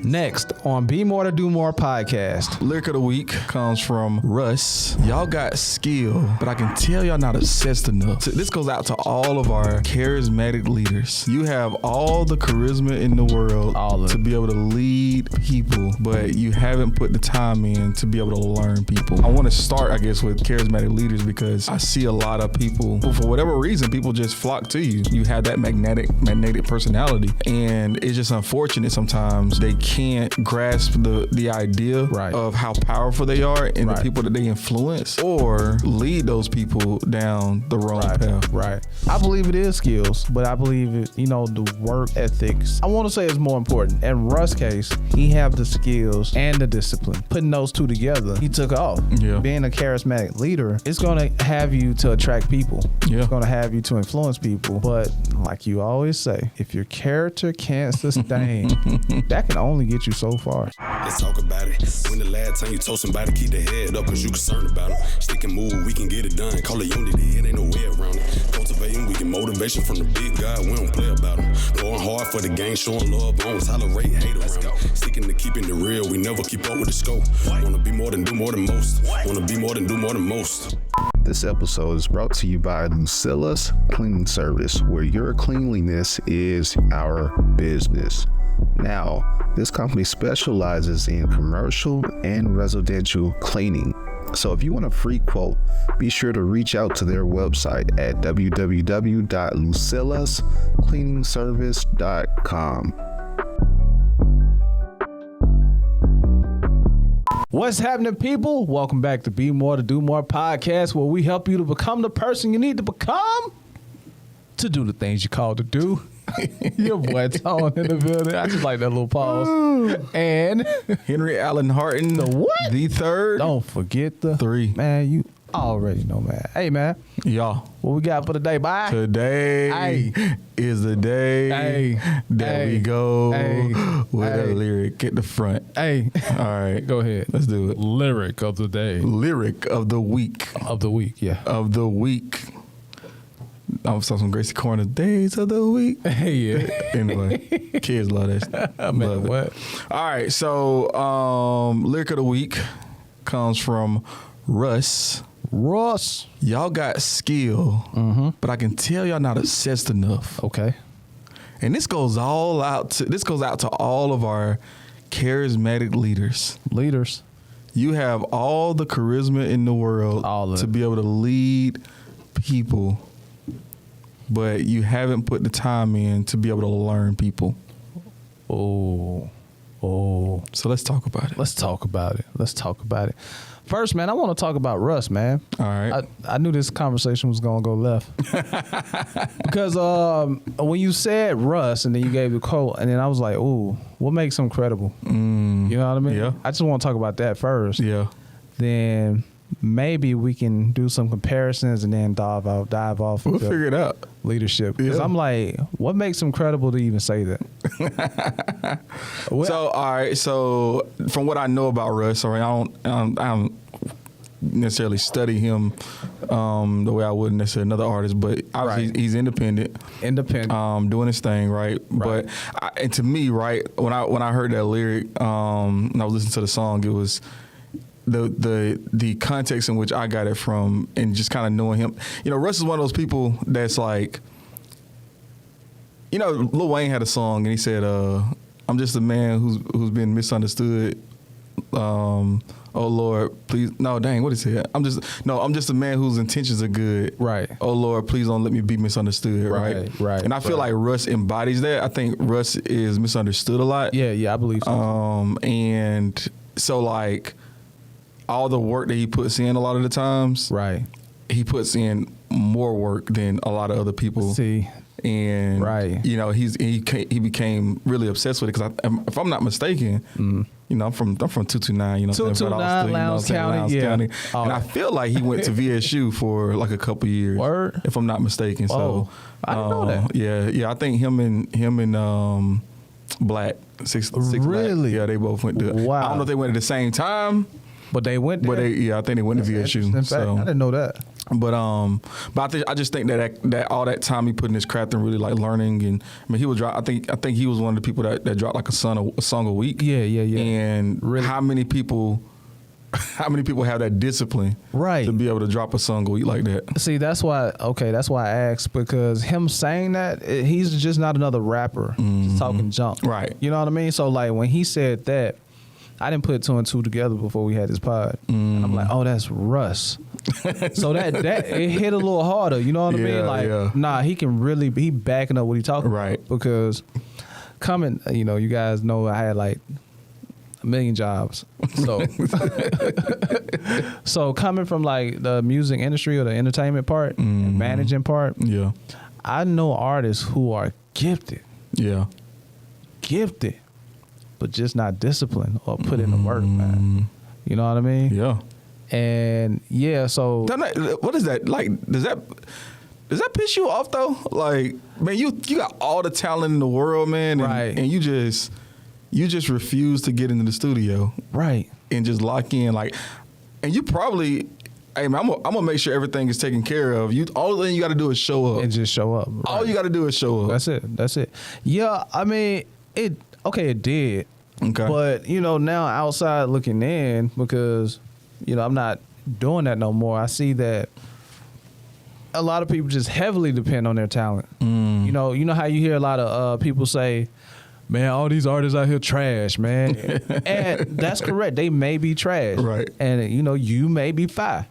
Next on Be More to Do More podcast. Lyric of the week comes from Russ. Y'all got skill, but I can tell y'all not obsessed enough. So this goes out to all of our charismatic leaders. You have all the charisma in the world to be able to lead people, but you haven't put the time in to be able to learn people. I want to start, I guess, with charismatic leaders because I see a lot of people who, for whatever reason, people just flock to you. You have that magnetic personality, and it's just unfortunate sometimes they can't grasp the idea of how powerful they are and the people that they influence, or lead those people down the wrong path. Right. I believe it is skills, but I believe it, the work ethics, I want to say is more important. In Russ' case, he have the skills and the discipline. Putting those two together, he took off. Yeah. Being a charismatic leader, it's going to have you to attract people. Yeah. It's going to have you to influence people. But like you always say, if your character can't sustain, that can only get you so far. Let's talk about it. When the last time you told somebody keep their head up cause you concerned about them. Stick and move, we can get it done. Call it unity, it ain't no way around it. Cultivating, we get motivation from the big guy. We don't play about them. Going hard for the game, showing love, don't tolerate hate around it. Sticking to keeping it real, we never keep up with the scope. Wanna be more than do more than most. Wanna be more than do more than most. This episode is brought to you by Lucilla's Cleaning Service, where your cleanliness is our business. Now, this company specializes in commercial and residential cleaning. So if you want a free quote, be sure to reach out to their website at www.lucillascleaningservice.com. What's happening, people? Welcome back to Be More to Do More podcast, where we help you to become the person you need to become to do the things you're called to do. Your boy Tone in the building. I just like that little pause. And Henry Allen Harton, the third. Don't forget the 3. Man, you already know, man. Hey, man. Y'all. What we got for today, bye? Today is the day that we go with a lyric at the front. Hey. All right. Go ahead. Let's do it. Lyric of the day. Lyric of the week. Of the week, yeah. Of the week. I saw some Gracie Corner days of the week. Yeah. Anyway, kids love that. Man, what? All right, so lyric of the week comes from Russ. Y'all got skill, but I can tell y'all not obsessed enough. Okay. And this goes out to all of our charismatic leaders. You have all the charisma in the world to be able to lead people, but you haven't put the time in to be able to learn people. Oh. So let's talk about it. Let's talk about it. First, man, I want to talk about Russ, man. All right. I knew this conversation was going to go left. Because when you said Russ and then you gave the quote, and then I was like, ooh, what makes him credible? You know what I mean? Yeah. I just want to talk about that first. Yeah. Then maybe we can do some comparisons and then dive off. We'll figure it out. Leadership. Because I'm like, what makes him credible to even say that? So, all right. So, from what I know about Russ, all right, I don't necessarily study him the way I would necessarily another artist, but obviously he's independent, doing his thing, right? But and to me, right, when I heard that lyric, and I was listening to the song, it was the context in which I got it from, and just kind of knowing him. Russ is one of those people that's like, Lil Wayne had a song and he said, "I'm just a man who's been misunderstood. Oh Lord, please, no, dang, what is it? I'm just a man whose intentions are good. Right. Oh Lord, please don't let me be misunderstood. Right. And I feel like Russ embodies that. I think Russ is misunderstood a lot. Yeah, I believe so. And so like, all the work that he puts in a lot of the times, he puts in more work than a lot of other people. And he became really obsessed with it because if I'm not mistaken, I'm from 229, 229 Lowndes County, County. And I feel like he went to VSU for like a couple years, if I'm not mistaken. Whoa. So I didn't know that. Yeah, I think him and Black six really, Black, they both went to. Wow. I don't know if they went at the same time. But they went there? I think they went to VSU. In fact, I didn't know that. I just think that all that time he put in his craft and really like learning, and I mean he would drop. I think he was one of the people that dropped like a song a week. Yeah. And really, how many people have that discipline, right, to be able to drop a song a week like that? See, that's why I asked, because him saying that, he's just not another rapper just talking junk, right? You know what I mean? So like when he said that, I didn't put two and two together before we had this pod. And I'm like, oh, that's Russ. So that it hit a little harder. You know what I mean? Like, nah, he backing up what he talking about. Because coming, you guys know I had like a million jobs. So, so coming from like the music industry or the entertainment part and managing part, I know artists who are gifted. Yeah. Gifted. But just not disciplined or put in the work, man. You know what I mean? Yeah. And so what is that like? Does that piss you off though? Like, man, you got all the talent in the world, man, and you just refuse to get into the studio, right? And just lock in, like, and you probably. Hey man, I'm gonna make sure everything is taken care of. All thing you got to do is show up and just show up. Right. All you got to do is show up. That's it. Yeah, I mean it. Okay, it did. Okay. But, now outside looking in, because, I'm not doing that no more, I see that a lot of people just heavily depend on their talent. You know how you hear a lot of people say, man, all these artists out here trash, man. And that's correct. They may be trash. Right. And, you may be fire.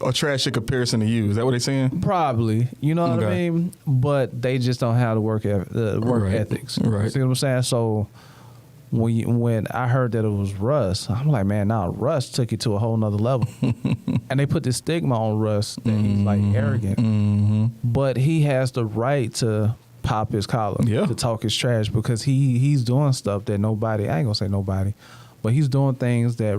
Or trash in comparison to you. Is that what they're saying? Probably. You know what I mean? But they just don't have the work ethics. Right. See what I'm saying? So when I heard that it was Russ, I'm like, man, Russ took it to a whole nother level. And they put this stigma on Russ that he's like arrogant. But he has the right to pop his collar, to talk his trash, because he's doing stuff that nobody, I ain't gonna say nobody, but he's doing things that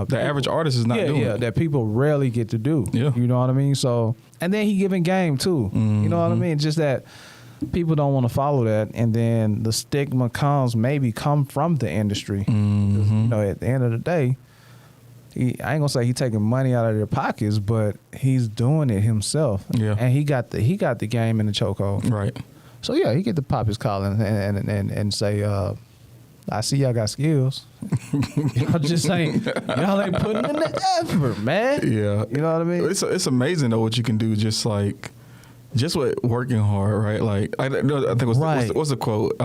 the average artist is not doing. Yeah, that people rarely get to do. Yeah. You know what I mean? So, and then he giving game too. You know what I mean? Just that people don't want to follow that, and then the stigma come from the industry. At the end of the day, I ain't gonna say he's taking money out of their pockets, but he's doing it himself. Yeah, and he got the game in the chokehold. Right. So yeah, he get to pop his collar and say, I see y'all got skills. Y'all just ain't putting in the effort, man. Yeah, you know what I mean. It's amazing though what you can do. Just with working hard, right? Like I think what's the quote?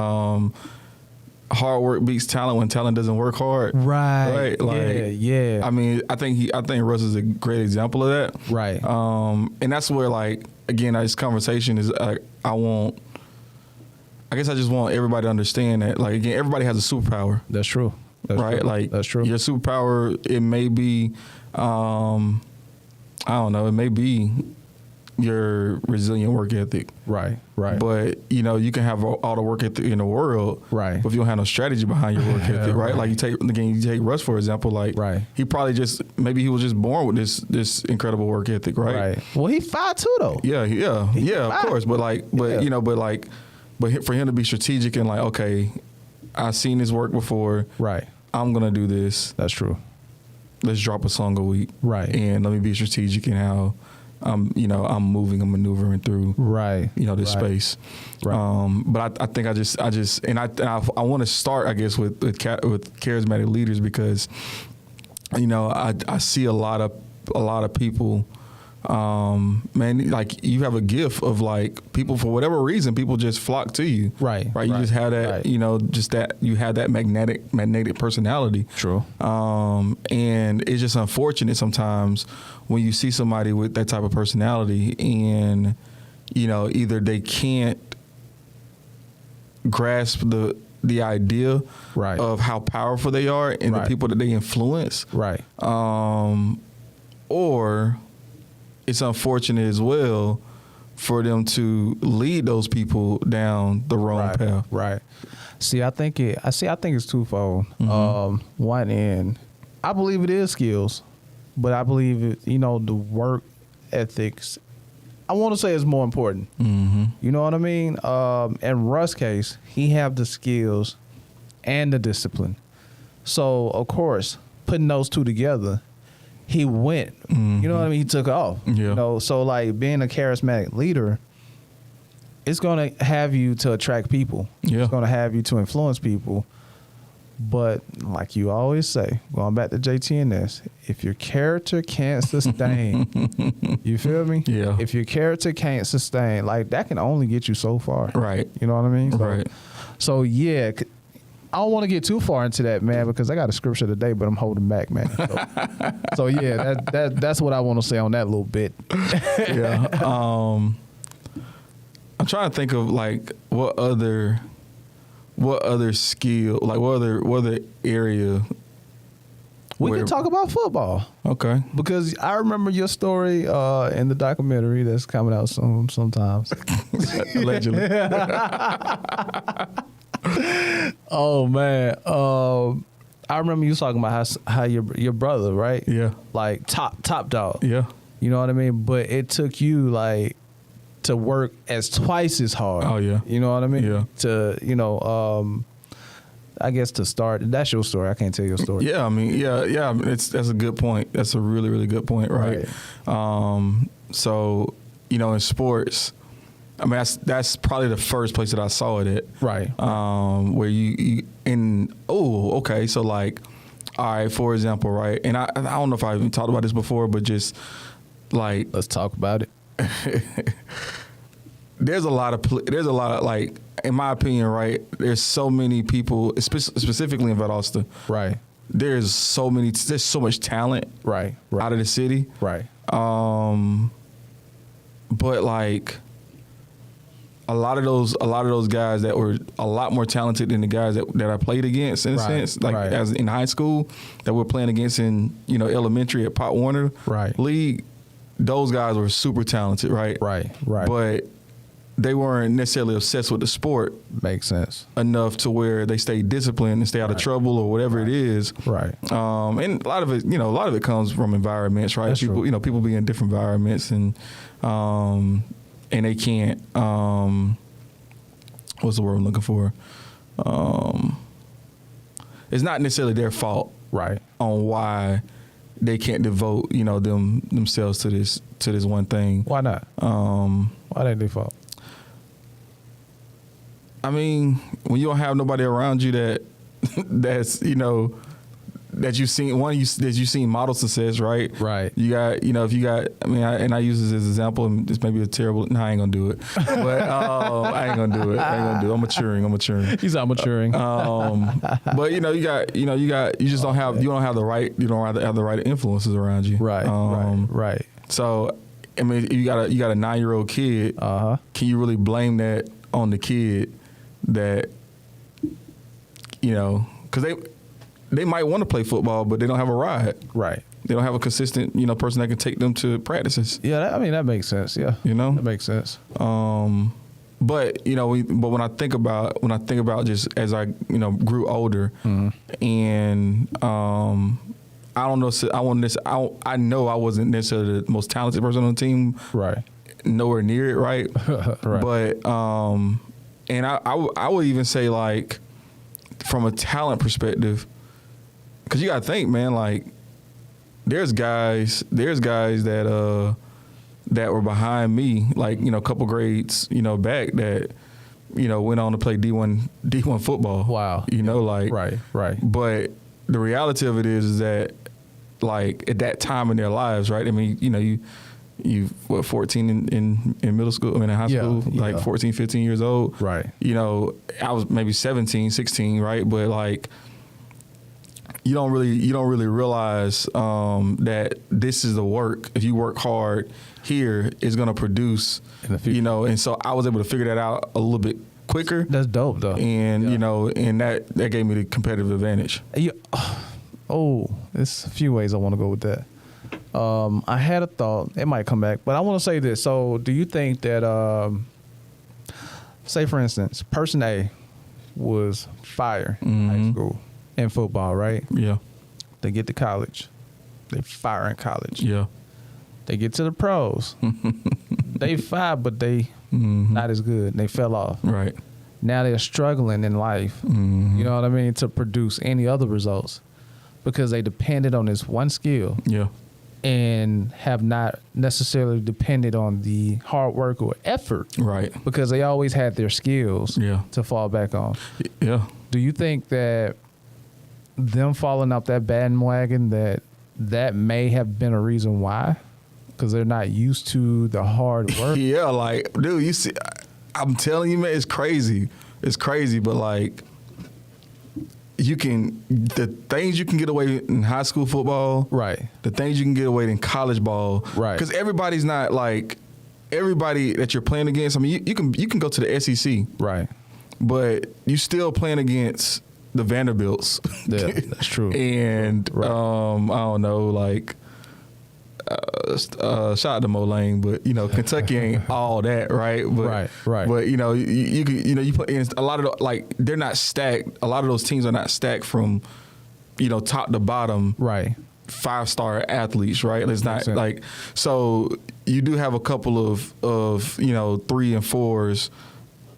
Hard work beats talent when talent doesn't work hard. Right. Like, yeah. I mean, I think Russ is a great example of that. Right. And that's where, like, again, this conversation is like, I guess I just want everybody to understand that, like, again, everybody has a superpower. That's true. Right? Like, that's true. Your superpower, it may be, I don't know, it may be your resilient work ethic. Right. But, you can have all the work ethic in the world. Right. But if you don't have no strategy behind your work ethic, right? Like, you take Russ, for example, like, he probably maybe he was just born with this incredible work ethic, right? Right. Well, he 5'2" though. Yeah, of course. But for him to be strategic and like, okay, I've seen this work before. Right. I'm going to do this. That's true. Let's drop a song a week. Right. And let me be strategic in how I'm moving and maneuvering through, this space. Right. But I think I want to start, I guess, with charismatic leaders, because, I see a lot of people, man, like, you have a gift of, like, people, for whatever reason, people just flock to you. Right. You just have that, just that you have that magnetic personality. True. And it's just unfortunate sometimes when you see somebody with that type of personality and, either they can't grasp the idea of how powerful they are and the people that they influence. Right. Or it's unfortunate as well for them to lead those people down the wrong path. Right. See, I think it's twofold. One end, I believe it is skills, but I believe the work ethics, I want to say, is more important. You know what I mean? In Russ' case, he have the skills and the discipline. So of course, putting those two together, he went. You know what I mean? He took off. Yeah. You know, so like being a charismatic leader, it's gonna have you to attract people. Yeah. It's gonna have you to influence people. But like you always say, going back to JTNS, if your character can't sustain, you feel me? Yeah. If your character can't sustain, like that can only get you so far. Right. You know what I mean? So, Right. So yeah, I don't want to get too far into that, man, because I got a scripture today, but I'm holding back, man. So yeah, that's what I want to say on that little bit. Yeah. I'm trying to think of like what other skill, like what other area. We can talk about football. Okay. Because I remember your story in the documentary that's coming out soon, sometimes. Allegedly. Oh man, I remember you talking about how your brother, right? Yeah. Like top dog. Yeah. You know what I mean? But it took you like to work as twice as hard. Oh yeah. You know what I mean? Yeah. To I guess to start. That's your story. I can't tell your story. Yeah, I mean, yeah. That's a good point. That's a really, really good point, right? So, in sports, I mean, that's probably the first place that I saw it at. Right. Where okay. So like, all right, for example, right, and I don't know if I even talked about this before, but just like, let's talk about it. There's a lot of like, in my opinion, right, there's so many people, specifically in Valdosta. Right. There's so much talent. Right. Out of the city. Right. But like a lot of those guys that were a lot more talented than the guys that I played against in a sense, like as in high school that we're playing against in, elementary at Pop Warner League, those guys were super talented, right? Right. But they weren't necessarily obsessed with the sport. Makes sense. Enough to where they stay disciplined and stay out of trouble or whatever it is. Right. And a lot of it comes from environments, right? That's people, true. People be in different environments and they can't, what's the word I'm looking for? It's not necessarily their fault. Right. On why they can't devote, themselves to this one thing. Why not? Why they default? I mean, when you don't have nobody around you that's that you've seen model success, right? Right. You got, if you got, I mean, I use this as an example, and this may be a terrible. No, I ain't gonna do it. But I ain't gonna do it. I'm maturing. He's not maturing. But you just don't have the right influences around you. Right. So, I mean, you got a 9-year-old kid. Can you really blame that on the kid? That, because they might want to play football, but they don't have a ride. Right. They don't have a consistent, person that can take them to practices. Yeah, that makes sense. Yeah. That makes sense. But but when I think about just as I grew older, and I don't know. I know I wasn't necessarily the most talented person on the team. Right. Nowhere near it. Right. Right. But and I would even say, like, from a talent perspective, because you got to think, man, like, there's guys that were behind me, like, a couple grades, back that, went on to play D1 football. Wow. Right. But the reality of it is that, like, at that time in their lives, right? I mean, you 14 in middle school, I mean in high school, like 14, 15 years old. Right. I was maybe 17, 16, right? But like you don't really realize that this is the work. If you work hard here, it's gonna produce in the future. And so I was able to figure that out a little bit quicker. That's dope though. And and that gave me the competitive advantage. There's a few ways I want to go with that. I had a thought. It might come back, but I want to say this. So, do you think that, say for instance, person A was fired in high school in football, right? Yeah. They get to college, they fire in college. Yeah. They get to the pros, they fire, but they not as good. They fell off. Right. Now they're struggling in life. You know what I mean? To produce any other results because they depended on this one skill. Yeah. and have not necessarily depended on the hard work or effort. Right. Because they always had their skills to fall back on. Yeah. Do you think that them falling off that bandwagon, that may have been a reason why? Because they're not used to the hard work? Yeah, like, dude, you see, I'm telling you, man, it's crazy. It's crazy, but like, the things you can get away with in high school football, right? The things you can get away with in college ball, right? Because everybody's not like everybody that you're playing against. I mean, you can go to the SEC, right? But you still playing against the Vanderbilts. Yeah, that's true. And I don't know, like. Shout out to Mo Lane, but Kentucky ain't all that, right? But, right. But you play against a lot of they're not stacked. A lot of those teams are not stacked from top to bottom, right? 5-star athletes, right? It's not like so. You do have a couple of 3 and 4s,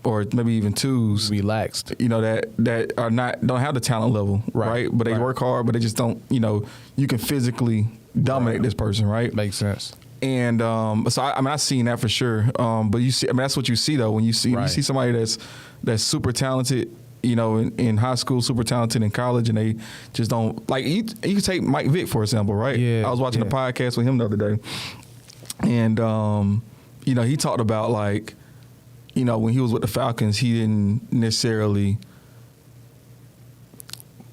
or maybe even 2s, relaxed, that are don't have the talent level, right? But they work hard, but they just don't. You can physically dominate this person, right? Makes sense. And so I've seen that for sure. But you see, that's what you see though when you see somebody that's super talented, in high school, super talented in college, and they just don't like. You can take Mike Vick for example, right? Yeah. I was watching a podcast with him the other day, and he talked about like, when he was with the Falcons, he didn't necessarily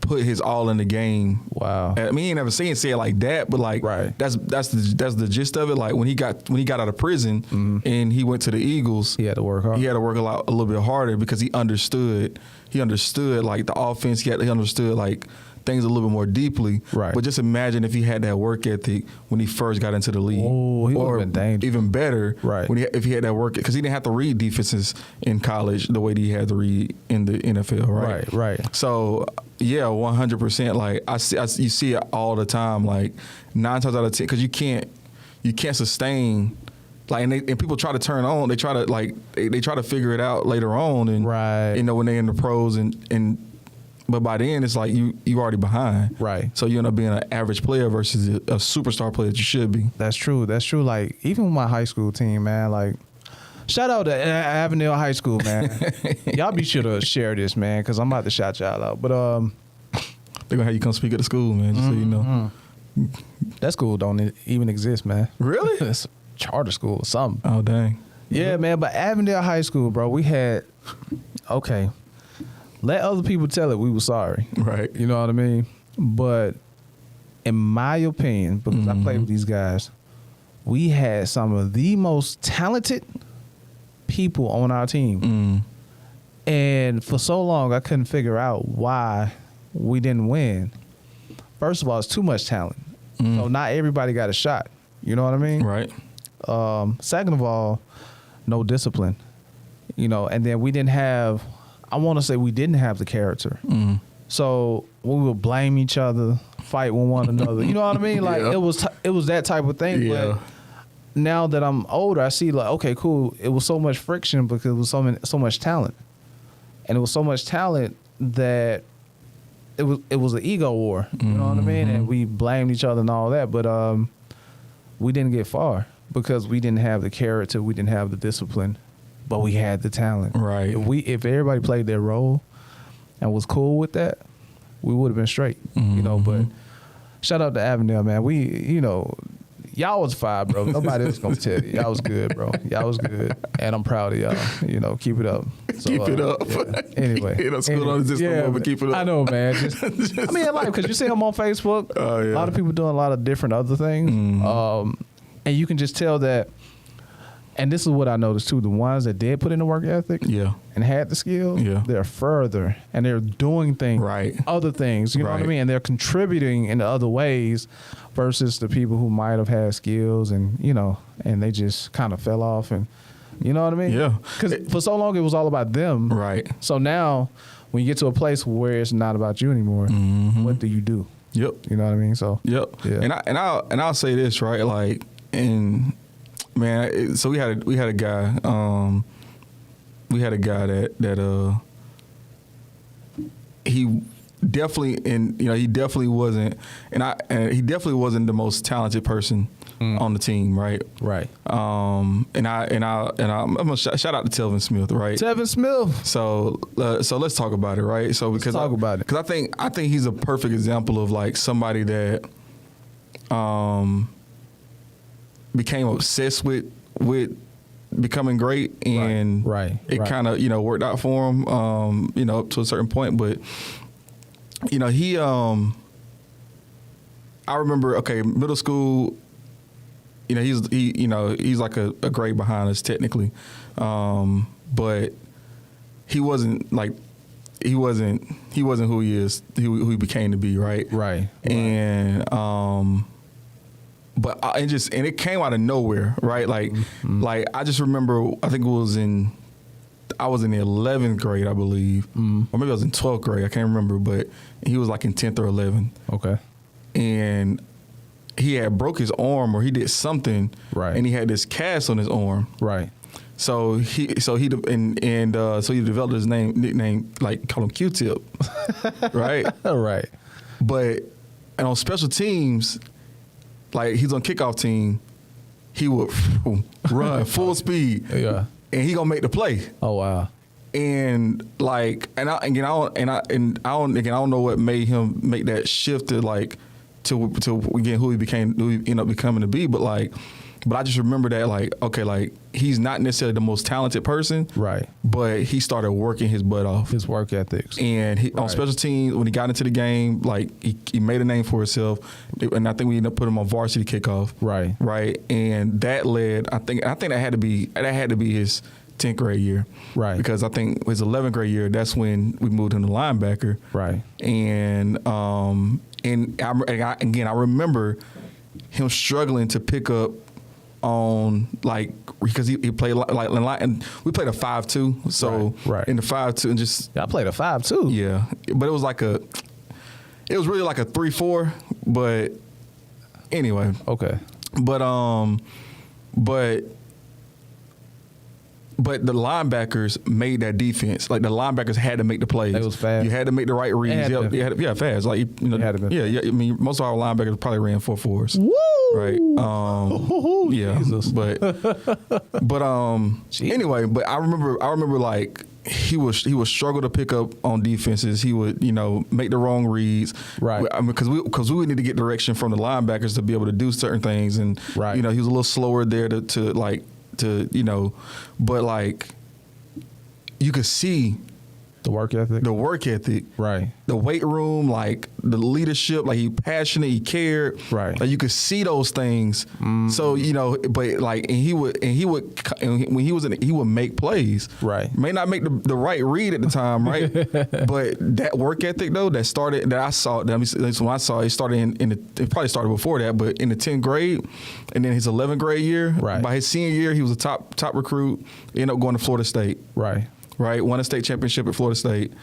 put his all in the game. Wow. I mean, he ain't never say it like that, but like that's the gist of it. Like when he got out of prison and he went to the Eagles, he had to work hard. He had to work a little bit harder because he understood like the offense. He understood like things a little bit more deeply. Right. But just imagine if he had that work ethic when he first got into the league. Oh, he would have been dangerous. Even better, right? If he had that work, because he didn't have to read defenses in college the way that he had to read in the NFL, right? Right. So yeah, 100%. Like you see it all the time. Like 9 times out of 10, because you can't sustain. Like and people try to turn on. They try to they try to figure it out later on, and when they're in the pros and. But by then, it's like you already behind. Right. So you end up being an average player versus a superstar player that you should be. That's true. Like, even with my high school team, man, like, shout out to Avondale High School, man. Y'all be sure to share this, man, because I'm about to shout y'all out. But they're going to have you come speak at the school, man, just so you know. That school don't even exist, man. Really? It's a charter school or something. Oh, dang. Yeah, man, but Avondale High School, bro, we had, okay. Let other people tell it we were sorry. Right. You know what I mean? But in my opinion, because I played with these guys, we had some of the most talented people on our team. And for so long, I couldn't figure out why we didn't win. First of all, it's too much talent. So not everybody got a shot. You know what I mean? Right. Second of all, no discipline. And then we didn't have... I want to say we didn't have the character. So we would blame each other, fight with one another. You know what I mean? Like it was that type of thing. Yeah. But now that I'm older, I see like, okay, cool. It was so much friction because it was so much talent. And it was so much talent that it was an ego war. You know what I mean? And we blamed each other and all that. But we didn't get far because we didn't have the character. We didn't have the discipline. But we had the talent. Right. If everybody played their role and was cool with that, we would have been straight. But shout out to Avondale, man. Y'all was fire, bro. Nobody else gonna tell you. Y'all was good, bro. Y'all was good. And I'm proud of y'all. Keep it up. So, keep it up. Yeah. Anyway. School on this but keep it up. I know, man. I mean, like, because you see them on Facebook. Oh, yeah. A lot of people doing a lot of different other things. And you can just tell that. And this is what I noticed too: the ones that did put in the work ethic, and had the skills, they're further and they're doing things, other things. You know what I mean? And they're contributing in other ways, versus the people who might have had skills and and they just kind of fell off, and you know what I mean? Yeah. Because for so long it was all about them, right? So now, when you get to a place where it's not about you anymore, what do you do? Yep. You know what I mean? So yeah. And I'll say this, right? Like man, so we had a guy that he definitely, and he definitely wasn't, and he definitely wasn't the most talented person on the team, right? Right. I'm gonna shout out to Telvin Smith, right? Tevin Smith. So let's talk about it, right? So because talk about it. Because I think he's a perfect example of like somebody that became obsessed with becoming great, and it kind of worked out for him, up to a certain point. But he I remember, middle school. He's like a grade behind us technically, but he wasn't who he is, who he became to be, right? Right. And but it came out of nowhere, right? Like I just remember, I think I was in the 11th grade, I believe, or maybe I was in 12th grade, I can't remember, but he was like in 10th or 11th. Okay. And he had broke his arm, or he did something, right? And he had this cast on his arm, right? So he developed his nickname, like, call him Q-Tip, right? Right. And on special teams, like he's on kickoff team, he would run full speed, yeah, and he gonna make the play. Oh wow! And I don't know what made him make that shift to to again who he ended up becoming to be, but I just remember that he's not necessarily the most talented person, right? But he started working his butt off, his work ethics, and on special teams, when he got into the game, he made a name for himself, and I think we ended up putting him on varsity kickoff, right, and that led, I think that had to be his 10th grade year, right? Because I think his 11th grade year, that's when we moved him to linebacker, right, and I remember him struggling to pick up on because he played and we played a 5-2, so in the 5-2 and just I played a 5-2, yeah, but it was really like a 3-4, but anyway, okay, But the linebackers made that defense. Like the linebackers had to make the plays. It was fast. You had to make the right reads. Fast. Like had to be. Yeah. I mean, most of our linebackers probably ran 4.4s. Woo! Right. Yeah. Jesus. But anyway. But I remember like he would struggle to pick up on defenses. He would make the wrong reads. Right. I mean, because we would need to get direction from the linebackers to be able to do certain things. And he was a little slower there to but you could see the work ethic, right? The weight room, the leadership, he passionate, he cared, right? You could see those things. So but he would make plays, right? May not make the right read at the time, right? But that work ethic though, that I saw. When I saw it, it started it probably started before that, but in the 10th grade, and then his 11th grade year, right? By his senior year, he was a top recruit. Ended up going to Florida State, right? Won a state championship at Florida State,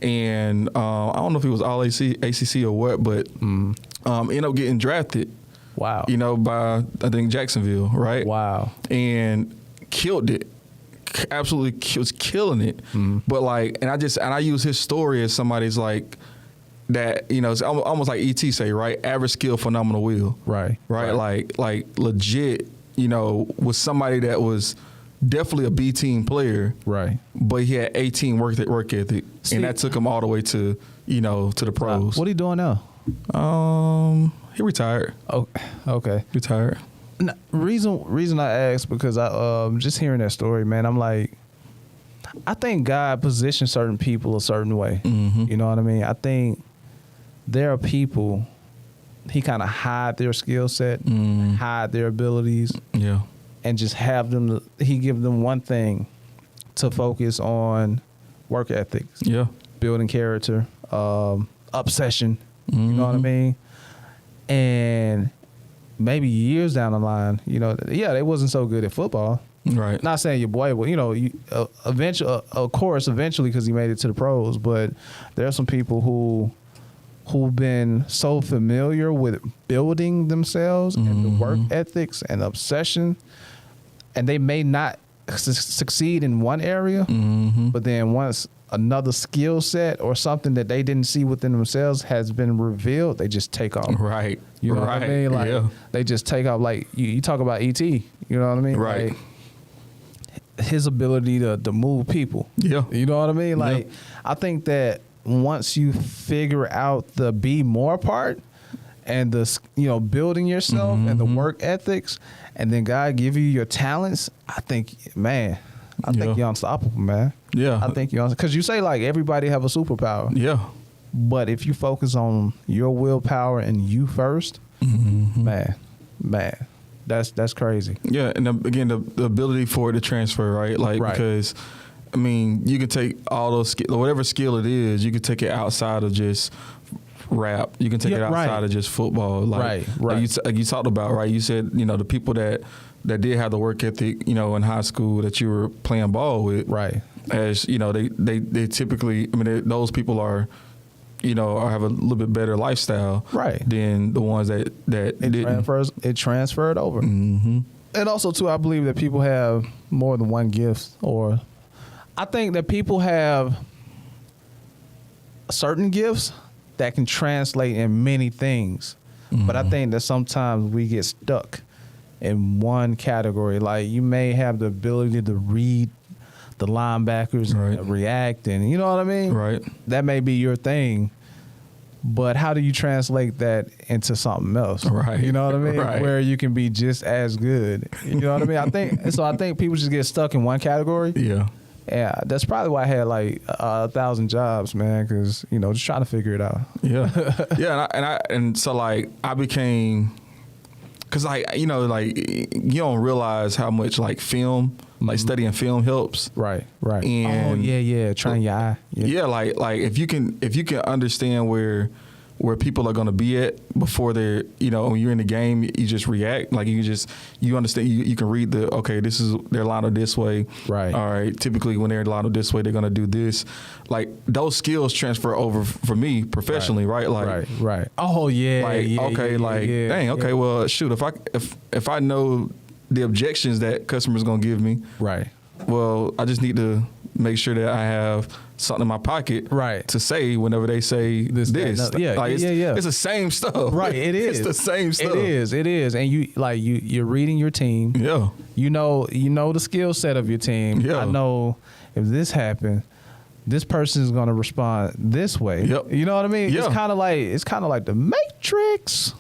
and I don't know if he was all ACC or what, but ended up getting drafted. Wow. By I think Jacksonville, right? Wow. And killed it. Absolutely was killing it. But and I use his story as somebody's that, it's almost like ET say, right? Average skill, phenomenal will. Right. Like legit, was somebody that was definitely a B team player, right? But he had 18 work ethic, and that took him all the way to to the pros. What are you doing now? He retired. Oh, okay, retired. No, reason I asked because I just hearing that story, man. I'm like, I think God positions certain people a certain way. You know what I mean? I think there are people He kind of hide their skill set, hide their abilities, and just have them. He give them one thing to focus on: work ethics, building character, obsession. You know what I mean? And maybe years down the line, they wasn't so good at football. Right. Not saying your boy, well, eventually, because he made it to the pros. But there are some people who've been so familiar with building themselves and the work ethics and obsession, and they may not succeed in one area, but then once another skill set or something that they didn't see within themselves has been revealed, they just take off. Right. You know what I mean? Like they just take off. Like you talk about ET. You know what I mean? Right. Like, his ability to move people. Yeah. You know what I mean? Like I think that once you figure out the be more part and the building yourself and the work ethics, and then God give you your talents, I think you're unstoppable, man. Yeah. I think you're because you say like everybody have a superpower. Yeah. But if you focus on your willpower and you first, man, that's crazy. Yeah, and again, the ability for it to transfer, right? Like because, I mean, you can take all those whatever skill it is, you can take it outside of just rap. You can take it outside of just football. Like, like you talked about, right? You said the people that did have the work ethic, in high school that you were playing ball with, right? As they typically, I mean, those people are. Or have a little bit better lifestyle, right? Than the ones that it transferred over. And also too, I believe that people have more than one gift, or I think that people have certain gifts that can translate in many things. But I think that sometimes we get stuck in one category. Like you may have the ability to read the linebackers and react, and you know what I mean? Right. That may be your thing, but how do you translate that into something else? Right. You know what I mean? Right. Where you can be just as good. You know what I mean? I think people just get stuck in one category. Yeah. Yeah, that's probably why I had like 1,000 jobs, man, because just trying to figure it out. Yeah. Yeah, and so like I became, because like you don't realize how much like film. Like studying film helps. Right. And train your eye. Yeah, like if you can understand where people are gonna be at before they're when you're in the game, you just react. Like you understand you can read this is they're lined up this way. Right. All right. Typically when they're lined up this way, they're gonna do this. Like those skills transfer over for me professionally, right? Like right. Oh yeah. Like dang, okay, well shoot, if I know the objections that customers gonna give me, right? Well, I just need to make sure that I have something in my pocket, right, to say whenever they say this. It's the same stuff, right? It is. It's the same stuff. It is, and you're reading your team. Yeah. You know the skill set of your team. Yeah. I know if this happened, this person is going to respond this way. Yep. You know what I mean? Yeah. It's kind of like the Matrix.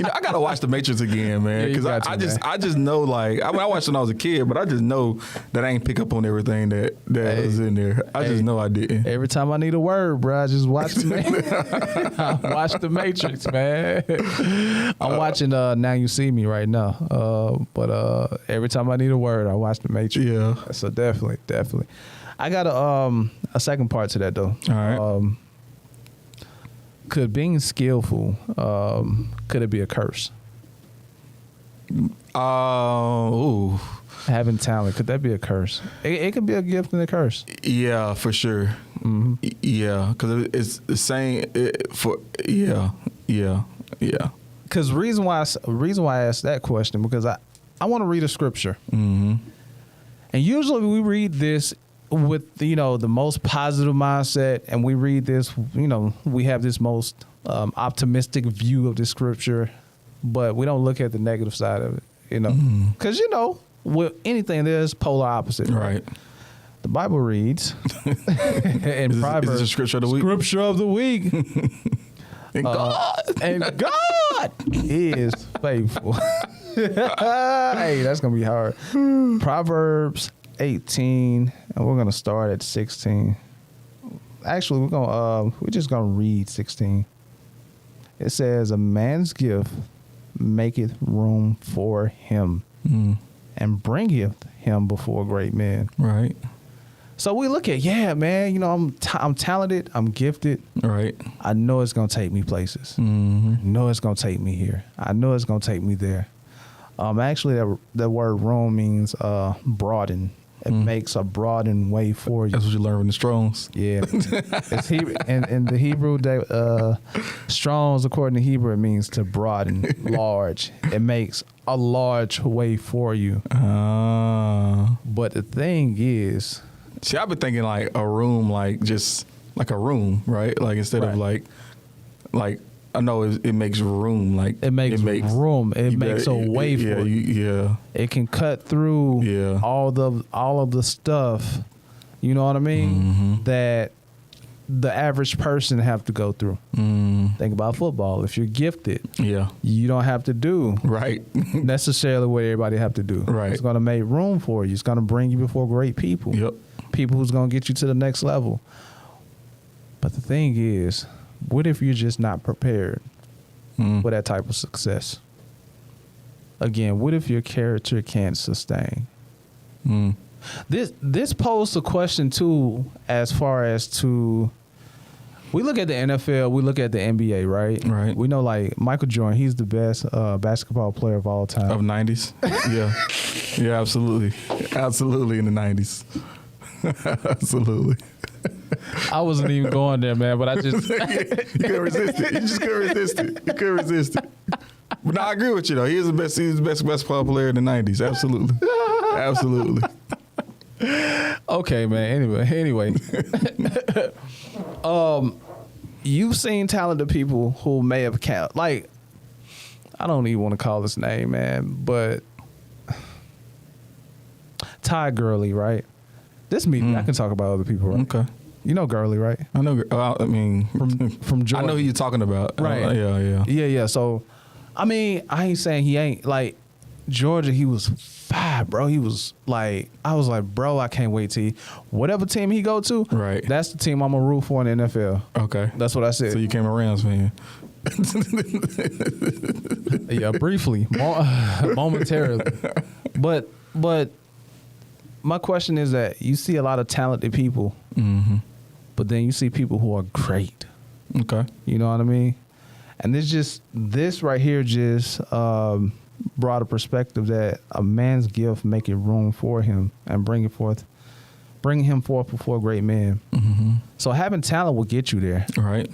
I gotta watch the Matrix again, man, because I just know, like, I watched when I was a kid, but I just know that I ain't pick up on everything that was in there. I just know I didn't. Every time I need a word, bro, I just watch I watch the Matrix, man. I'm watching Now You See Me right now, but every time I need a word, I watch the Matrix. Yeah. So definitely. I got a second part to that though. All right. Could being skillful, could it be a curse? Having talent, could that be a curse? It could be a gift and a curse. Yeah, for sure. Mm-hmm. Yeah, because it's the same. Yeah. Because reason why I asked that question, because I want to read a scripture, and usually we read this with the most positive mindset, and we read this, we have this most optimistic view of the scripture, but we don't look at the negative side of it, because with anything there's polar opposite, right? The Bible reads in Proverbs, is this a scripture of the week? Scripture of the week. And God is faithful. Hey, that's gonna be hard. Proverbs 18, and we're gonna start at 16. Actually, we're just gonna read 16. It says, "A man's gift maketh room for him, and bringeth him before great men." Right. So we look at, man, I'm talented, I'm gifted. Right. I know it's gonna take me places. I know it's gonna take me here. I know it's gonna take me there. Actually, that word room means broaden. It makes a broadened way for you. That's what you learn from the Strongs. Yeah. It's in the Hebrew, Strongs, according to Hebrew, it means to broaden, large. It makes a large way for you. But the thing is, See, I've been thinking like a room, like just like a room, right? Like instead of like I know it makes room, like it makes room. It makes a way for you. Yeah, it can cut through all of the stuff. You know what I mean? That the average person have to go through. Think about football. If you're gifted, you don't have to do necessarily what everybody have to do. Right. It's going to make room for you. It's going to bring you before great people. Yep. People who's going to get you to the next level. But the thing is, what if you're just not prepared for that type of success? Again, what if your character can't sustain? This posed a question too, as far as to, we look at the NFL, we look at the NBA, right? Right. We know like Michael Jordan, he's the best basketball player of all time. Of 90s? Yeah, absolutely. Absolutely in the 90s. Absolutely. I wasn't even going there, man, but I just... You couldn't resist it. You just couldn't resist it. You couldn't resist it. But no, I agree with you, though. He's the best basketball player in the 90s. Absolutely. Absolutely. Okay, man. Anyway. You've seen talented people who may have like, I don't even want to call his name, man, but Ty Gurley, right? This me, I can talk about other people, right? Okay. You know Gurley, right? I know. I mean, from Georgia. I know who you're talking about. Right. Yeah. So, I mean, I ain't saying he ain't. Like, Georgia, he was fire, bro. He was like, I was like, bro, I can't wait till whatever team he go to, right, that's the team I'm going to root for in the NFL. Okay. That's what I said. So you came a Rams fan. Yeah, briefly, momentarily. But my question is that you see a lot of talented people, but then you see people who are great. Okay. You know what I mean? And this right here just brought a perspective that a man's gift making room for him and bringing him forth before great men. So having talent will get you there. Right.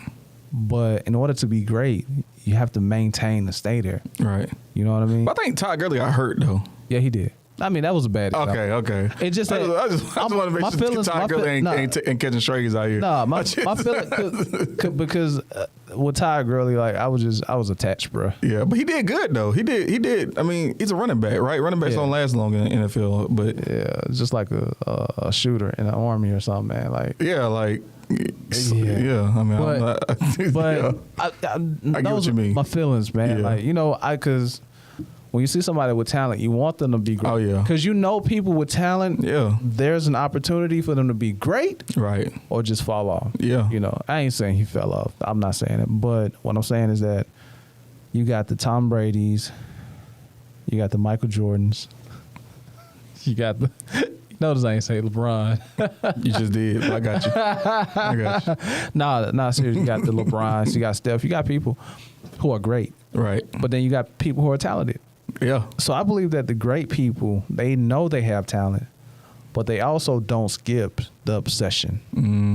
But in order to be great, you have to maintain and stay there. Right. You know what I mean? But I think Todd Gurley got hurt, though. Yeah, he did. I mean, that was a bad example. Okay. It just I just want to make sure Todd Gurley ain't catching strays out here. Nah, my feeling because with Todd Gurley, like I was attached, bro. Yeah, but he did good though. He did. I mean, he's a running back, right? Running backs don't last long in the NFL, but yeah, it's just like a shooter in the army or something, man. Like I mean, I get what you mean. My feelings, man. Yeah. Like because when you see somebody with talent, you want them to be great. Oh, yeah. Because people with talent, there's an opportunity for them to be great. Right. Or just fall off. Yeah. I ain't saying he fell off. I'm not saying it. But what I'm saying is that you got the Tom Bradys, you got the Michael Jordans, you got the... Notice I ain't say LeBron. You just did. I got you. Nah, seriously. You got the LeBrons, you got Steph, you got people who are great. Right. But then you got people who are talented. Yeah. So I believe that the great people, they know they have talent, but they also don't skip the obsession,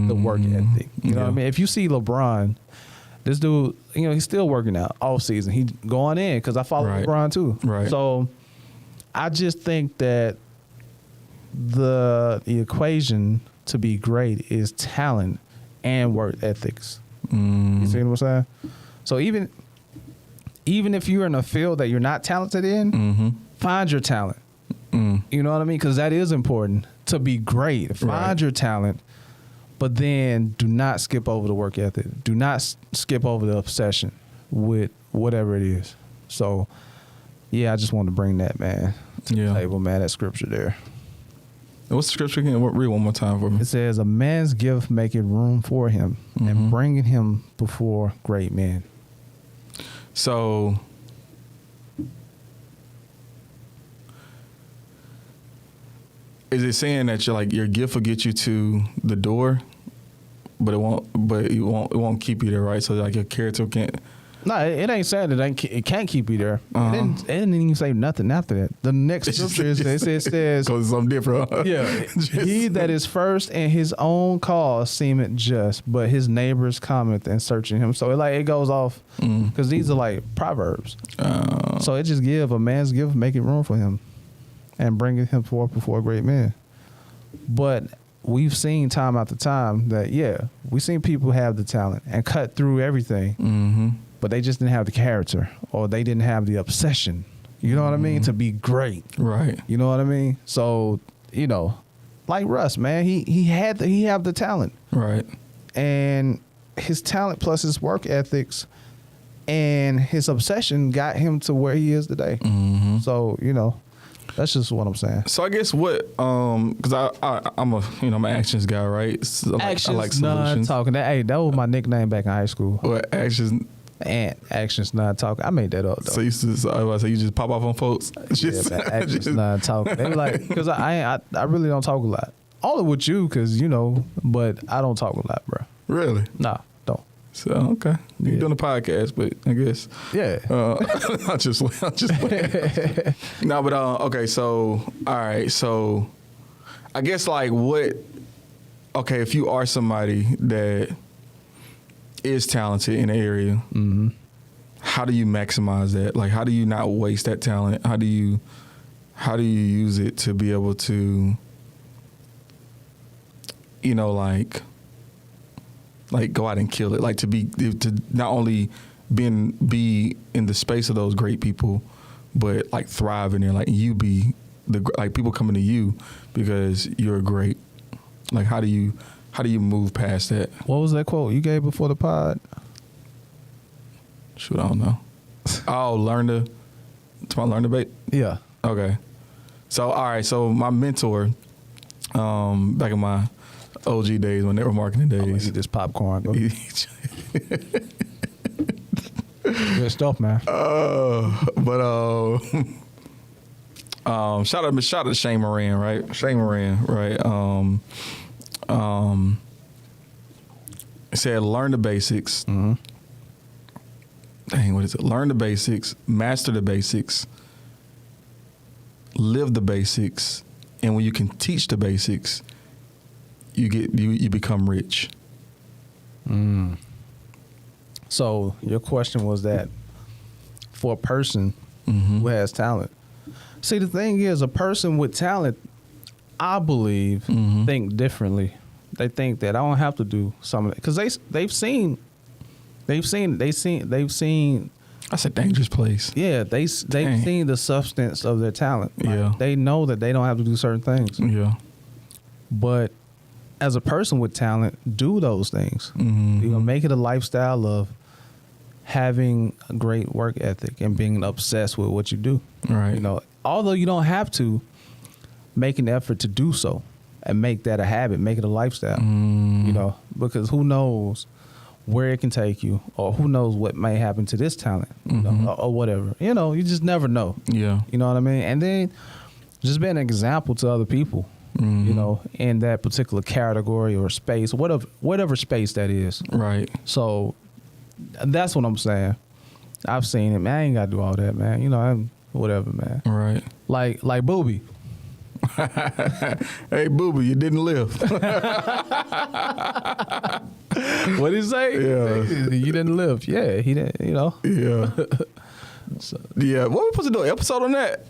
the work ethic. You know what I mean? If you see LeBron, this dude, he's still working out all season. He going in because I follow LeBron too. Right. So I just think that the equation to be great is talent and work ethics. You see what I'm saying? So even if you're in a field that you're not talented in, find your talent. You know what I mean? Because that is important to be great. Find your talent, but then do not skip over the work ethic. Do not skip over the obsession with whatever it is. So, I just wanted to bring that, man, to the table, man, that scripture there. What's the scripture again? Read one more time for me. It says, a man's gift making room for him and bringing him before great men. So, is it saying that your gift will get you to the door, but it won't keep you there, right? So your character can't. No, it ain't saying it can't keep you there. It didn't even say nothing after that. The next scripture it says because it's something different. Huh? Yeah, he that is first in his own cause seemeth just, but his neighbors cometh and searching him. So it goes off because these are like proverbs. So it just give a man's gift, making room for him, and bringing him forth before great men. But we've seen time after time that, we've seen people have the talent and cut through everything, but they just didn't have the character or they didn't have the obsession, you know what I mean, to be great. Right. You know what I mean? So, you know, like Russ, man, he had the talent. Right. And his talent plus his work ethics and his obsession got him to where he is today. So, you know, that's just what I'm saying. So I guess what, because I'm an actions guy, right? So Actions, I like solutions. non-talking. That was my nickname back in high school. What actions? And actions, non-talking. I made that up, though. So you just pop off on folks? Yeah, man, actions, non-talking. They were like, because I really don't talk a lot. Only with you, because, you know, but I don't talk a lot, bro. Really? Nah, don't. So okay, you're doing a podcast, but I guess I'll just no, but okay. So all right, so I guess like what? Okay, if you are somebody that is talented in an area, how do you maximize that? Like, how do you not waste that talent? How do you use it to be able to, you know, like go out and kill it, like to not only be in the space of those great people, but like thrive in there, like you be like people coming to you because you're great. Like how do you move past that? What was that quote you gave before the pod? Shoot, I don't know. Learn to bait. Yeah. Okay. So all right. So my mentor, back in my OG days when they were marketing days. Eat this popcorn. Good stuff, man. Shout out to Shane Moran, right? Shane Moran, right? It said learn the basics. Dang, what is it? Learn the basics, master the basics, live the basics, and when you can teach the basics, you become rich. So your question was that for a person who has talent. See, the thing is, a person with talent, I believe, think differently. They think that I don't have to do some of it because they've seen. That's a dangerous place. Yeah, they've seen the substance of their talent. Like, they know that they don't have to do certain things. Yeah, but as a person with talent, do those things. You know, make it a lifestyle of having a great work ethic and being obsessed with what you do. Right. You know, although you don't have to, make an effort to do so and make that a habit, make it a lifestyle. You know, because who knows where it can take you, or who knows what may happen to this talent, you know, or whatever. You know, you just never know. Yeah. You know what I mean? And then just be an example to other people. You know, in that particular category or space, whatever space that is. Right. So that's what I'm saying. I've seen it, man. I ain't got to do all that, man. You know, I'm whatever, man. Right. Like Booby. Hey, Booby, you didn't live. What did he say? Yeah. You didn't live. Yeah, he didn't, you know. Yeah. Yeah. What were we supposed to do? An episode on that?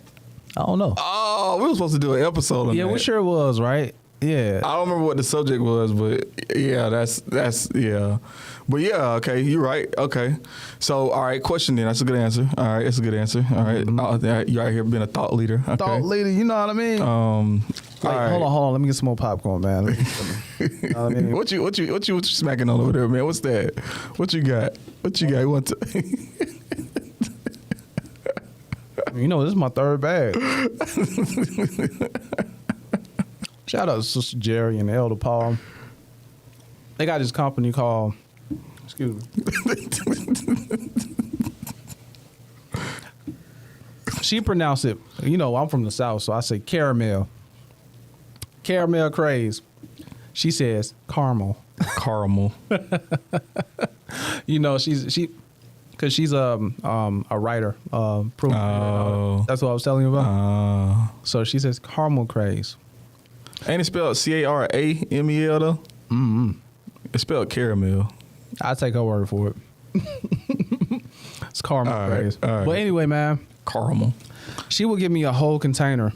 I don't know. Oh, we were supposed to do an episode on that. Yeah, we sure was, right? Yeah. I don't remember what the subject was, but yeah, that's yeah. But yeah, okay, you're right. Okay. So, all right, question then. That's a good answer. All right, that's a good answer. All right. You're out here being a thought leader. Okay. Thought leader, you know what I mean? Right. Hold on. Let me get some more popcorn, man. You know what I mean? What you smacking on over there, man? What's that? What you got? You want to You know, this is my third bag. Shout out to Sister Jerry and Elder Paul. They got this company called, excuse me. She pronounced it, you know, I'm from the South, so I say caramel. Caramel craze. She says caramel. Caramel. You know, because she's a writer. That's what I was telling you about. So she says caramel craze. Ain't it spelled Caramel though? It's spelled caramel. I take her word for it. It's caramel craze. all right. But anyway, man, Caramel. she would give me a whole container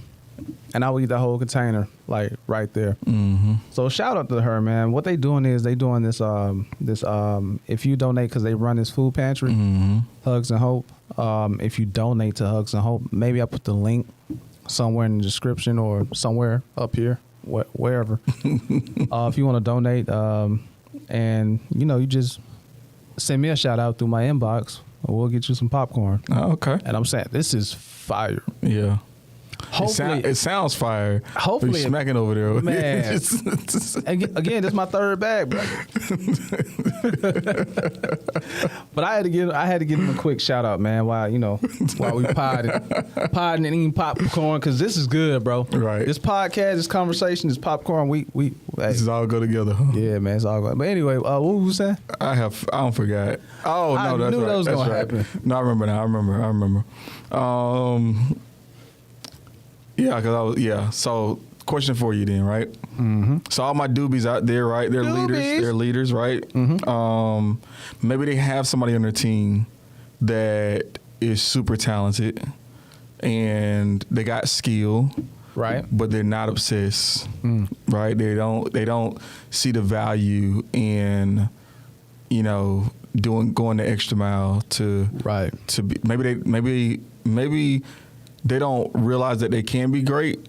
and I would eat the whole container like right there. Mm-hmm. So shout out to her, man. What they doing is they doing this if you donate, because they run this food pantry, Mm-hmm. Hugs and Hope. If you donate to Hugs and Hope, maybe I put the link somewhere in the description or somewhere up here, wherever. If you want to donate, and you just send me a shout out through my inbox, we'll get you some popcorn. Oh, okay. And I'm saying this is fire. Yeah. Hopefully, It sounds fire. Hopefully, you're smacking over there, man. Again, this is my third bag, bro. But I had to give him a quick shout out, man. While we podding and eating popcorn, because this is good, bro. Right. This podcast, this conversation, this popcorn. We This is all go together. Huh? yeah, man. It's all good. But anyway, what was you saying? I don't forget. Oh no, I that's knew right. that was That's gonna right. happen. No, I remember now. I remember. Yeah, So, question for you then, right? Mm-hmm. So all my doobies out there, right? They're leaders. Doobies. They're leaders, right? Mm-hmm. Maybe they have somebody on their team that is super talented, and they got skill, Right. but they're not obsessed, right? They don't see the value in, going the extra mile to be. Maybe they don't realize that they can be great,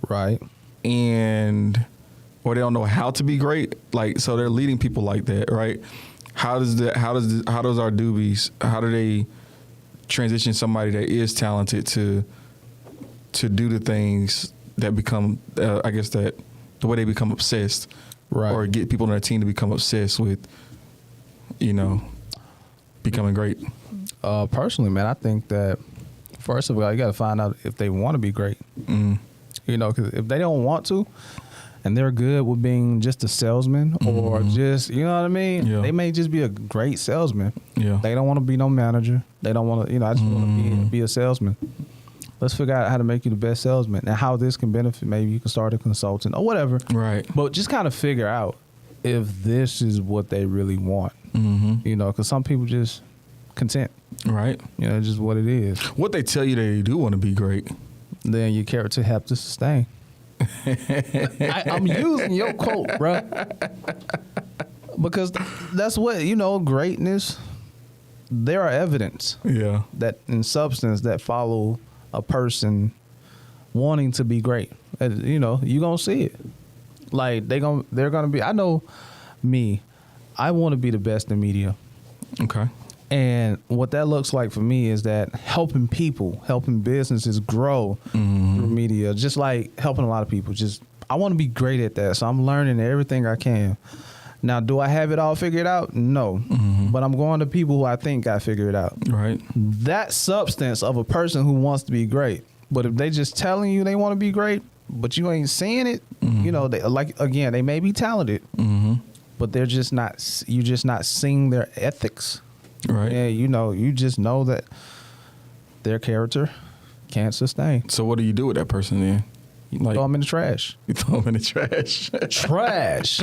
Right. or they don't know how to be great. Like, so they're leading people like that, right? How does our doobies, how do they transition somebody that is talented to do the things that become, I guess that the way they become obsessed, Right. or get people on their team to become obsessed with, becoming great? Personally, man, I think that first of all, you got to find out if they want to be great. Because if they don't want to, and they're good with being just a salesman or just, you know what I mean? Yeah. They may just be a great salesman. Yeah. They don't want to be no manager. They don't want to, I just want to be a salesman. Let's figure out how to make you the best salesman and how this can benefit. Maybe you can start a consultant or whatever. Right. But just kind of figure out if this is what they really want. Mm-hmm. Because some people just content. Right. It's just what it is. What they tell you they do want to be great. Then your character have to sustain. I'm using your quote, bro, because that's what greatness. There are evidence that in substance that follow a person wanting to be great. You gonna see it. Like they're gonna be. I know me. I want to be the best in media. Okay. And what that looks like for me is that helping people, helping businesses grow through media, just like helping a lot of people. I want to be great at that. So I'm learning everything I can. Now, do I have it all figured out? No. But I'm going to people who I think I figure it out. Right. That substance of a person who wants to be great. But if they just telling you they want to be great, but you ain't seeing it, they may be talented, but they're just not, you're just not seeing their ethics. Right. Yeah, you just know that their character can't sustain. So what do you do with that person then? You throw them in the trash. You throw them in the trash. Trash.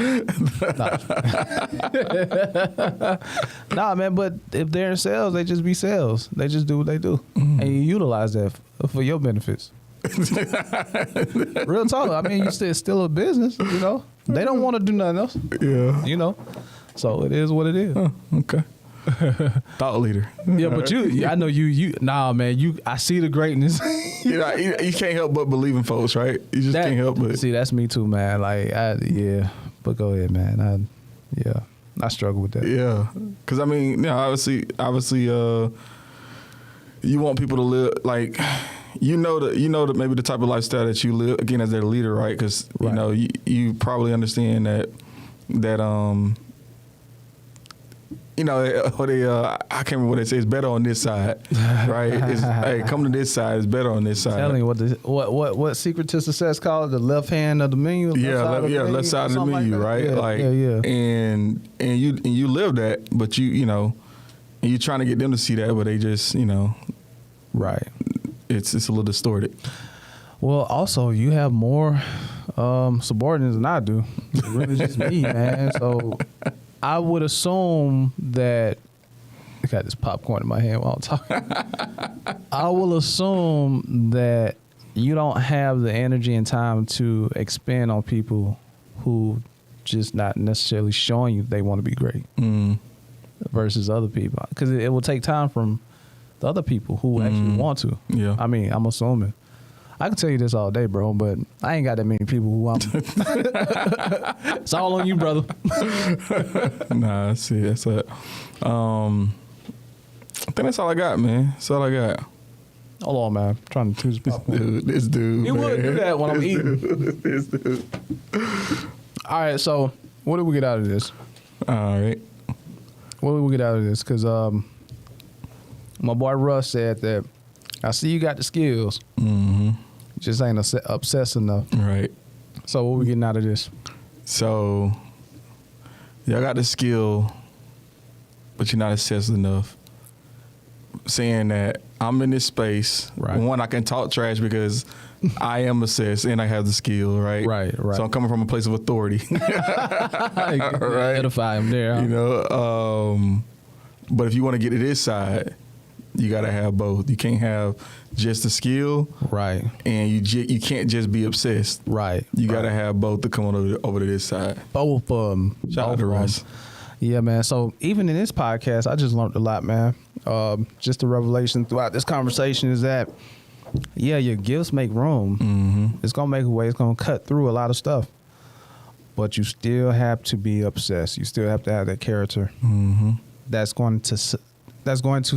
Nah, man, but if they're in sales, they just be sales. They just do what they do. And you utilize that for your benefits. Real talk. I mean, it's still a business, They don't want to do nothing else. Yeah. So it is what it is. Okay. Thought leader. Yeah, but I know nah, man, I see the greatness. You can't help but believe in folks, right? You just can't help but. See, that's me too, man. Like, but go ahead, man. I struggle with that. Yeah. Because, I mean, obviously, you want people to live, like, that maybe the type of lifestyle that you live, again, as their leader, right? Because, you probably understand that I can't remember what they say. It's better on this side, right? Hey, come to this side. It's better on this side. Telling you what secret to success called the left hand of the menu. Left side of the menu, right? And you live that, but and you're trying to get them to see that, but they just right. It's a little distorted. Well, also you have more subordinates than I do. It's really just me, man. So I would assume that I got this popcorn in my hand while I'm talking. I will assume that you don't have the energy and time to expand on people who just not necessarily showing you they want to be great versus other people. Because it will take time from the other people who actually want to. Yeah. I mean, I'm assuming. I can tell you this all day, bro, but I ain't got that many people who I'm. It's all on you, brother. Nah, I see. That's it. I think that's all I got, man. That's all I got. Hold on, man. I'm trying to choose popcorn. This dude. You would do that when I'm eating. This dude. All right, so what did we get out of this? All right. What did we get out of this? Because my boy Russ said that I see you got the skills. Mm-hmm. Just ain't obsessed enough. Right. So what we getting out of this? So y'all got the skill, but you're not obsessed enough. Saying that I'm in this space. Right. One, I can talk trash because I am obsessed and I have the skill, right? Right. So I'm coming from a place of authority. Right. Edify him there. Huh? You know, but if you want to get to this side, you got to have both. You can't have just the skill, right? And you can't just be obsessed, right? You got to have both to come on over to this side. Both of them. Shout out to Russ. Yeah, man. So even in this podcast, I just learned a lot, man. Just the revelation throughout this conversation is that, yeah, your gifts make room. Mm-hmm. It's gonna make a way. It's gonna cut through a lot of stuff, but you still have to be obsessed. You still have to have that character. Mm-hmm. That's going to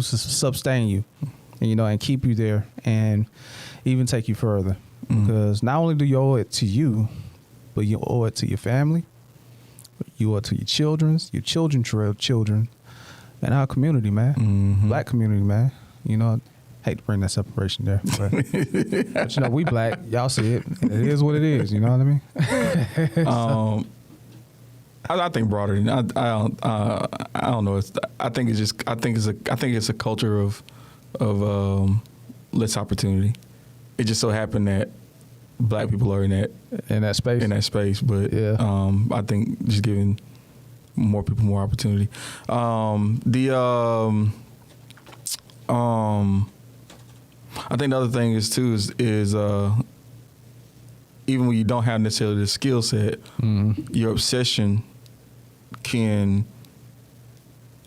sustain you, and, you know, and keep you there, and even take you further. Mm-hmm. Because not only do you owe it to you, but you owe it to your family. You owe it to your children's children, and our community, man. Mm-hmm. Black community, man. You know, I hate to bring that separation there, but you know, we black. Y'all see it. It is what it is. You know what I mean? I think broader than I don't know. I think it's a culture of less opportunity. It just so happened that black people are in that space. But yeah. I think just giving more people more opportunity. I think the other thing is too is even when you don't have necessarily the skill set, your obsession can,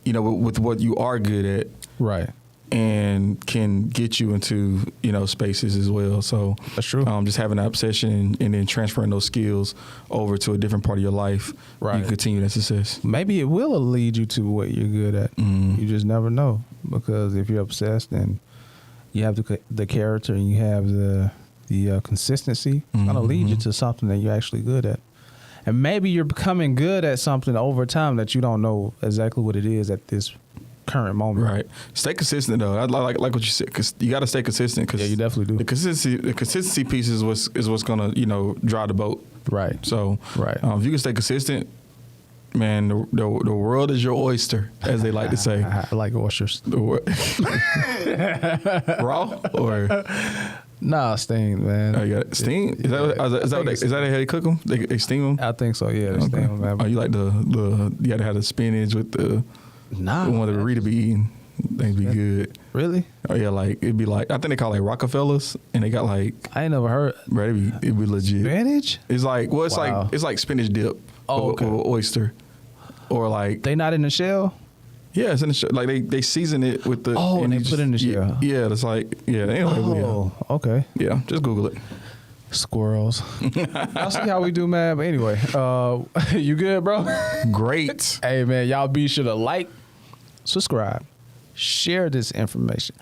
you know, with what you are good at, right, and can get you into, you know, spaces as well. So that's true. Just having that obsession and then transferring those skills over to a different part of your life, right, you can continue that success. Maybe it will lead you to what you're good at. You just never know, because if you're obsessed and you have the character and you have the consistency, it's gonna lead you to something that you're actually good at. And maybe you're becoming good at something over time that you don't know exactly what it is at this current moment. Right. Stay consistent though. I like what you said, because you got to stay consistent. Cause yeah, you definitely do. The consistency piece is what's gonna, you know, drive the boat. Right. So right. If you can stay consistent, man, the world is your oyster, as they like to say. I like oysters. Raw or? Nah, steamed, man. Oh, you got it. Steamed? Is that how they cook them? They steam them? I think so, yeah. They steam them, man. Oh, you like you got to have the spinach with the one that Rita be eating. Things be good. Really? Oh, yeah, like, it'd be like, I think they call it Rockefellers, and they got like. I ain't never heard. Bro, it'd be legit. Spinach? It's like, well, it's like spinach dip. Oh, okay. Or oyster. Or like. They not in the shell? Yeah, it's in the shell. Like they season it with the. Oh, and they put it in the shell. Yeah, it's like, yeah. Anyway, okay. Yeah, just Google it. Squirrels. I'll see how we do, man. But anyway, you good, bro? Great. Hey, man, y'all be sure to like, subscribe, share this information,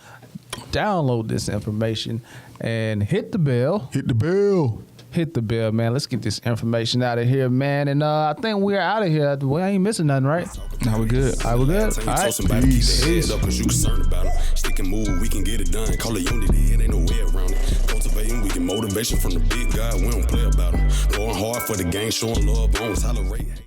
download this information, and hit the bell. Hit the bell. Hit the bell, man. Let's get this information out of here, man. And I think we're out of here. We ain't missing nothing, right? Now we good. All right, we good. All right. Peace. Cause you concerned about them. Stick and move, we can get it done. Call it unity, it ain't no way around it. Cultivating, we get motivation from the big guy. We don't play about them. Going hard for the game, showing love, don't tolerate.